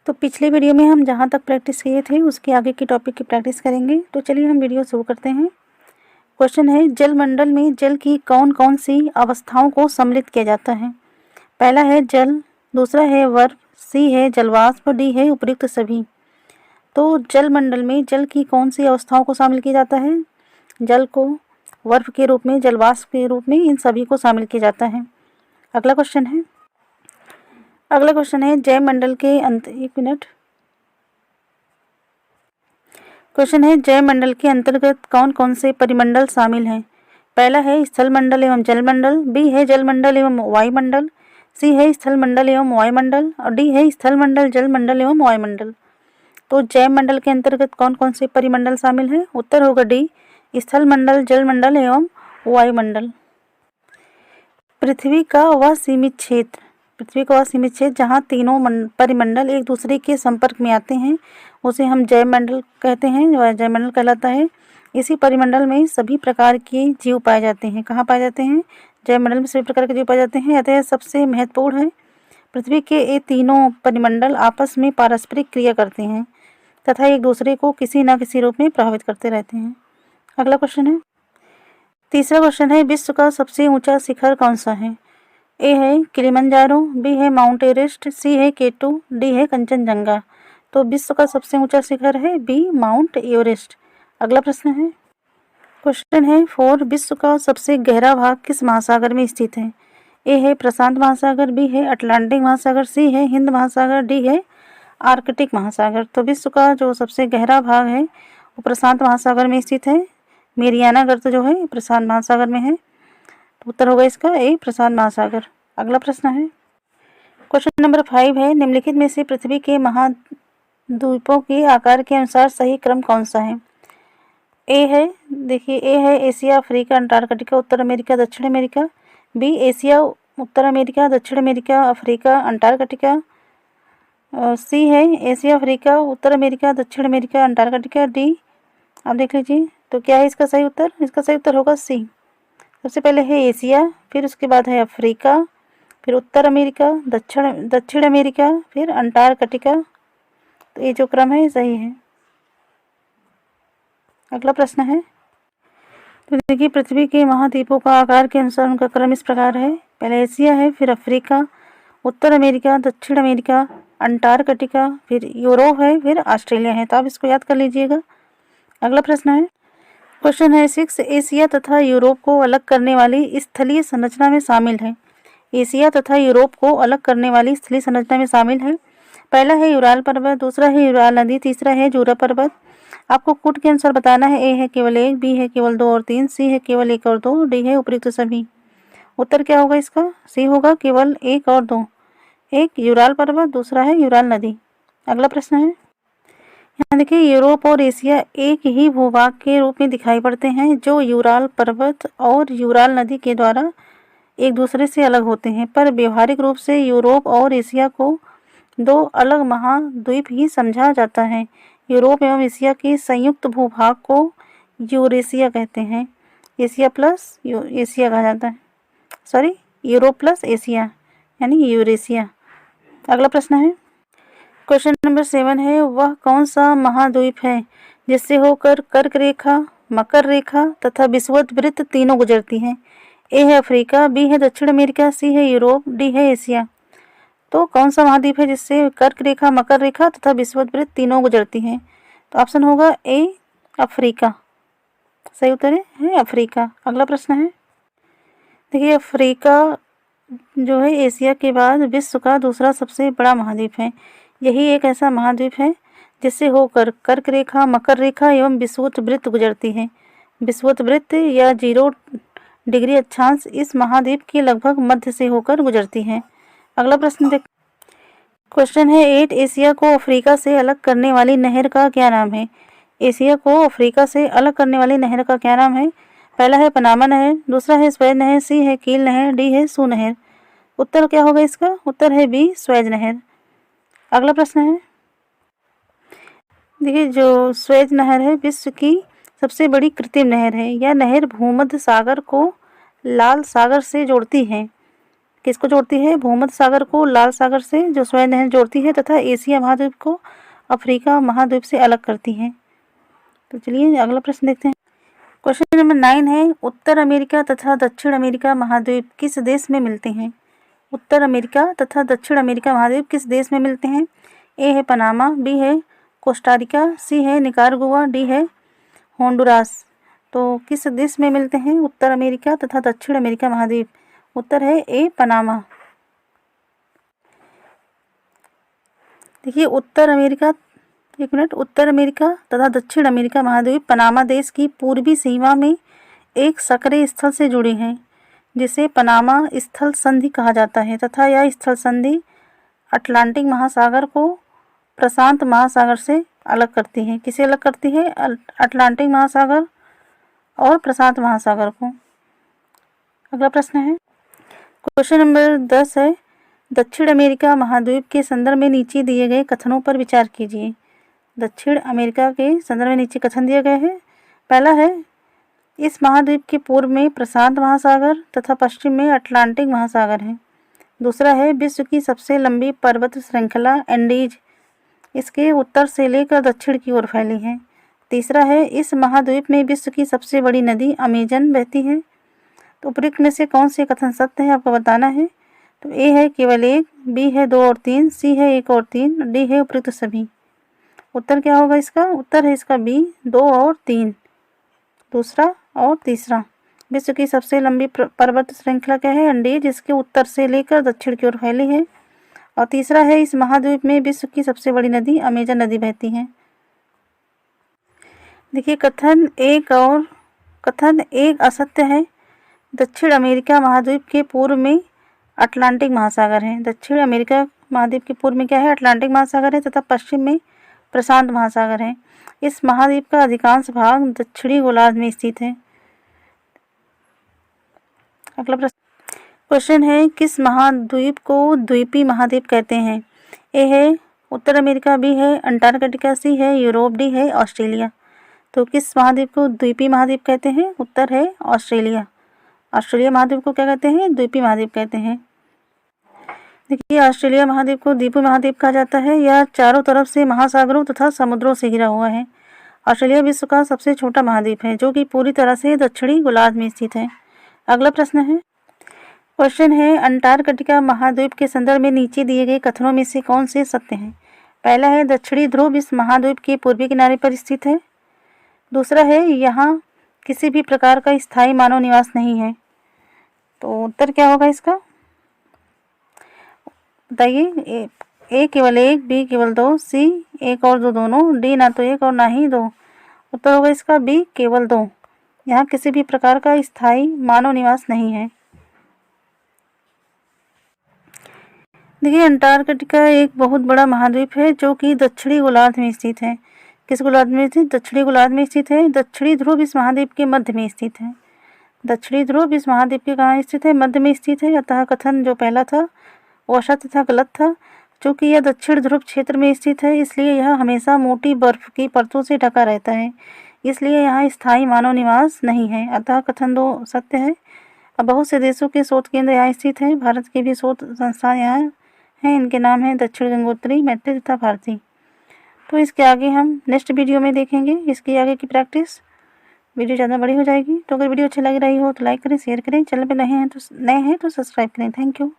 तो पिछले वीडियो में हम जहाँ तक प्रैक्टिस किए थे उसके आगे के टॉपिक की प्रैक्टिस करेंगे। तो चलिए हम वीडियो शुरू करते हैं। क्वेश्चन है, जल मंडल में जल की कौन कौन सी अवस्थाओं को सम्मिलित किया जाता है। पहला है जल, दूसरा है वर्फ, सी है जलवाष्प, डी है उपयुक्त सभी। तो जल मंडल में जल की कौन सी अवस्थाओं को शामिल किया जाता है। जल को वर्फ के रूप में, जलवाष्प के रूप में, इन सभी को शामिल किया जाता है। अगला क्वेश्चन है जयमंडल के अंतर्गत कौन कौन से परिमंडल शामिल हैं। पहला है स्थल मंडल एवं जल मंडल, बी है जल मंडल एवं वायुमंडल, सी है स्थल मंडल एवं वायुमंडल और डी है स्थल मंडल, जल मंडल एवं वायुमंडल। तो जयमंडल के अंतर्गत कौन कौन से परिमंडल शामिल हैं। उत्तर होगा डी, स्थल मंडल, जल मंडल एवं वायुमंडल। पृथ्वी का वह सीमित क्षेत्र जहाँ तीनों परिमंडल एक दूसरे के संपर्क में आते हैं उसे हम जयमंडल कहते हैं, जयमंडल कहलाता है। इसी परिमंडल में सभी प्रकार के जीव पाए जाते हैं। कहाँ पाए जाते हैं? जयमंडल में सभी प्रकार के जीव पाए जाते हैं। अतः सबसे महत्वपूर्ण है, पृथ्वी के ये तीनों परिमंडल आपस में पारस्परिक क्रिया करते हैं तथा एक दूसरे को किसी न किसी रूप में प्रभावित करते रहते हैं। अगला क्वेश्चन है, तीसरा क्वेश्चन है, विश्व का सबसे ऊंचा शिखर कौन सा है। ए है किलिमंजारो, बी है माउंट एवरेस्ट, सी है केटू, डी है कंचनजंगा। तो विश्व का सबसे ऊंचा शिखर है बी, माउंट एवरेस्ट। अगला प्रश्न है, क्वेश्चन है 4, विश्व का सबसे गहरा भाग किस महासागर में स्थित है। ए है प्रशांत महासागर, बी है अटलांटिक महासागर, सी है हिंद महासागर, डी है आर्कटिक महासागर। तो विश्व का जो सबसे गहरा भाग है वो प्रशांत महासागर में स्थित है। मेरियाना गर्त जो है प्रशांत महासागर में है। तो उत्तर होगा इसका ए, प्रशांत महासागर। अगला प्रश्न है, क्वेश्चन नंबर 5 है, निम्नलिखित में से पृथ्वी के महाद्वीपों के आकार के अनुसार सही क्रम कौन सा है। ए है एशिया, अफ्रीका, अंटार्कटिका, उत्तर अमेरिका, दक्षिण अमेरिका, बी एशिया, उत्तर अमेरिका, दक्षिण अमेरिका, अफ्रीका, अंटार्कटिका, सी है एशिया, अफ्रीका, उत्तर अमेरिका, दक्षिण अमेरिका, अंटार्कटिका, डी आप देख लीजिए। तो क्या है इसका सही उत्तर? इसका सही उत्तर होगा सी। सबसे पहले है एशिया, फिर उसके बाद है अफ्रीका, फिर उत्तर अमेरिका, दक्षिण अमेरिका, फिर अंटार्कटिका। तो ये जो क्रम है सही है। अगला प्रश्न है, तो देखिए पृथ्वी के महाद्वीपों का आकार के अनुसार उनका क्रम इस प्रकार है। पहले एशिया है, फिर अफ्रीका, उत्तर अमेरिका, दक्षिण अमेरिका, अंटार्कटिका, फिर यूरोप है, फिर ऑस्ट्रेलिया है। तो आप इसको याद कर लीजिएगा। अगला प्रश्न है, क्वेश्चन है 6, एशिया तथा यूरोप को अलग करने वाली स्थलीय संरचना में शामिल है। एशिया तथा यूरोप को अलग करने वाली स्थलीय संरचना में शामिल है। पहला है यूराल पर्वत, दूसरा है यूराल नदी, तीसरा है जूरा पर्वत। आपको कूट के अनुसार बताना है। ए है केवल 1, बी है केवल 2 और 3, सी है केवल 1 और 2, डी है उपयुक्त सभी। उत्तर क्या होगा इसका? सी होगा केवल 1 और 2। एक यूराल पर्वत, दूसरा है यूराल नदी। अगला प्रश्न है, यहाँ देखिए यूरोप और एशिया एक ही भूभाग के रूप में दिखाई पड़ते हैं जो यूराल पर्वत और यूराल नदी के द्वारा एक दूसरे से अलग होते हैं, पर व्यवहारिक रूप से यूरोप और एशिया को दो अलग महाद्वीप ही समझा जाता है। यूरोप एवं एशिया के संयुक्त भूभाग को यूरेशिया कहते हैं। एशिया प्लस एशिया कहा जाता है, सॉरी यूरोप प्लस एशिया यानी यूरेशिया। अगला प्रश्न है, क्वेश्चन नंबर 7 है, वह कौन सा महाद्वीप है जिससे होकर कर्क रेखा, मकर रेखा तथा विषुवत वृत्त तीनों गुजरती हैं। ए है अफ्रीका, बी है दक्षिण अमेरिका, सी है यूरोप, डी है एशिया। तो कौन सा महाद्वीप है जिससे कर्क रेखा, मकर रेखा तथा विषुवत वृत्त तीनों गुजरती हैं। तो ऑप्शन होगा ए, अफ्रीका। सही उत्तर है अफ्रीका। अगला प्रश्न है, देखिए अफ्रीका जो है एशिया के बाद विश्व का दूसरा सबसे बड़ा महाद्वीप है। यही एक ऐसा महाद्वीप है जिससे होकर कर्क रेखा, मकर रेखा एवं विषुवत वृत्त गुजरती है। विषुवत वृत्त या 0 डिग्री अक्षांश इस महाद्वीप के लगभग मध्य से होकर गुजरती है। अगला प्रश्न देख, क्वेश्चन है 8, एशिया को अफ्रीका से अलग करने वाली नहर का क्या नाम है। एशिया को अफ्रीका से अलग करने वाली नहर का क्या नाम है। पहला है पनामा नहर, दूसरा है स्वेज नहर, सी है कील नहर, डी है सू नहर। उत्तर क्या होगा इसका? उत्तर है बी, स्वेज नहर। अगला प्रश्न है, देखिए जो स्वेज नहर है विश्व की सबसे बड़ी कृत्रिम नहर है। यह नहर भूमध्य सागर को लाल सागर से जोड़ती है। किसको जोड़ती है? भूमध्य सागर को लाल सागर से जो स्वेज नहर जोड़ती है तथा एशिया महाद्वीप को अफ्रीका महाद्वीप से अलग करती है। तो चलिए अगला प्रश्न देखते हैं। क्वेश्चन नंबर 9 है, उत्तर अमेरिका तथा दक्षिण अमेरिका महाद्वीप किस देश में मिलते हैं? उत्तर अमेरिका तथा दक्षिण अमेरिका महाद्वीप किस देश में मिलते हैं? ए है पनामा, बी है कोस्टारिका, सी है निकारागुआ, डी है होंडुरास। तो किस देश में मिलते हैं उत्तर अमेरिका तथा दक्षिण अमेरिका महाद्वीप? उत्तर है ए पनामा। देखिए उत्तर अमेरिका तथा दक्षिण अमेरिका महाद्वीप पनामा देश की पूर्वी सीमा में एक सक्रिय स्थल से जुड़े हैं जिसे पनामा स्थल संधि कहा जाता है तथा यह स्थल संधि अटलांटिक महासागर को प्रशांत महासागर से अलग करती है। किसे अलग करती है? अटलांटिक महासागर और प्रशांत महासागर को। अगला प्रश्न है, क्वेश्चन नंबर 10 है, दक्षिण अमेरिका महाद्वीप के संदर्भ में नीचे दिए गए कथनों पर विचार कीजिए। दक्षिण अमेरिका के संदर्भ में नीचे कथन दिए गए हैं। पहला है, इस महाद्वीप के पूर्व में प्रशांत महासागर तथा पश्चिम में अटलांटिक महासागर है। दूसरा है, विश्व की सबसे लंबी पर्वत श्रृंखला एंडीज इसके उत्तर से लेकर दक्षिण की ओर फैली है। तीसरा है, इस महाद्वीप में विश्व की सबसे बड़ी नदी अमेजन बहती है। तो उपरोक्त में से कौन से कथन सत्य है आपको बताना है। तो ए है केवल एक, बी है 2 और 3, सी है 1 और 3, डी है उपरोक्त सभी। उत्तर क्या होगा इसका? उत्तर है इसका बी, 2 और 3, दूसरा और तीसरा। विश्व की सबसे लंबी पर्वत श्रृंखला क्या है? एंडीज, जिसके उत्तर से लेकर दक्षिण की ओर फैली है। और तीसरा है, इस महाद्वीप में विश्व की सबसे बड़ी नदी अमेजन नदी बहती है। देखिए कथन एक असत्य है। दक्षिण अमेरिका महाद्वीप के पूर्व में अटलांटिक महासागर है। दक्षिण अमेरिका महाद्वीप के पूर्व में क्या है? अटलांटिक महासागर है तथा पश्चिम में प्रशांत महासागर है। इस महाद्वीप का अधिकांश भाग दक्षिणी गोलार्ध में स्थित है। अगला प्रश्न, क्वेश्चन है, किस महाद्वीप को द्वीपी महाद्वीप कहते हैं? ए है उत्तर अमेरिका, बी है अंटार्कटिका, सी है यूरोप, डी है ऑस्ट्रेलिया। तो किस महाद्वीप को द्वीपी महाद्वीप कहते हैं? उत्तर है ऑस्ट्रेलिया। ऑस्ट्रेलिया महाद्वीप को क्या कहते हैं? द्वीपी महाद्वीप कहते हैं। देखिए ऑस्ट्रेलिया महाद्वीप को द्वीपी महाद्वीप कहा जाता है। यह चारों तरफ से महासागरों तथा समुद्रों से घिरा हुआ है। ऑस्ट्रेलिया विश्व का सबसे छोटा महाद्वीप है जो कि पूरी तरह से दक्षिणी गोलार्ध में स्थित है। अगला प्रश्न है, क्वेश्चन है, अंटार्कटिका महाद्वीप के संदर्भ में नीचे दिए गए कथनों में से कौन से सत्य हैं? पहला है, दक्षिणी ध्रुव इस महाद्वीप के पूर्वी किनारे पर स्थित है। दूसरा है, यहाँ किसी भी प्रकार का स्थायी मानव निवास नहीं है। तो उत्तर क्या होगा इसका? बताइए। ए केवल 1, बी केवल 2, सी 1 और 2 दोनों, डी ना तो 1 और ना ही 2। उत्तर होगा इसका बी केवल 2। यहाँ किसी भी प्रकार का स्थायी मानव निवास नहीं है। देखिए अंटार्कटिका एक बहुत बड़ा महाद्वीप है जो कि दक्षिणी गोलार्ध में स्थित है। किस गोलार्ध में स्थित? दक्षिणी गोलार्ध में स्थित है। दक्षिणी ध्रुव इस महाद्वीप के मध्य में स्थित है। दक्षिणी ध्रुव इस महाद्वीप के कहाँ स्थित है? मध्य में स्थित है। अतः कथन जो पहला था वो असत्य था, गलत था। चूँकि यह दक्षिण ध्रुव क्षेत्र में स्थित है इसलिए यह हमेशा मोटी बर्फ की परतों से ढका रहता है, इसलिए यहाँ स्थायी मानव निवास नहीं है। अतः कथन 2 सत्य है। अब बहुत से देशों के शोध केंद्र यहाँ स्थित हैं। भारत के भी शोध संस्थान यहाँ हैं। इनके नाम हैं दक्षिण गंगोत्री, मैत्री तथा भारती। तो इसके आगे हम नेक्स्ट वीडियो में देखेंगे इसकी आगे की प्रैक्टिस। वीडियो ज़्यादा बड़ी हो जाएगी। तो अगर वीडियो अच्छी लग रही हो तो लाइक करें, शेयर करें। चैनल पर नए हैं तो सब्सक्राइब करें। Thank you.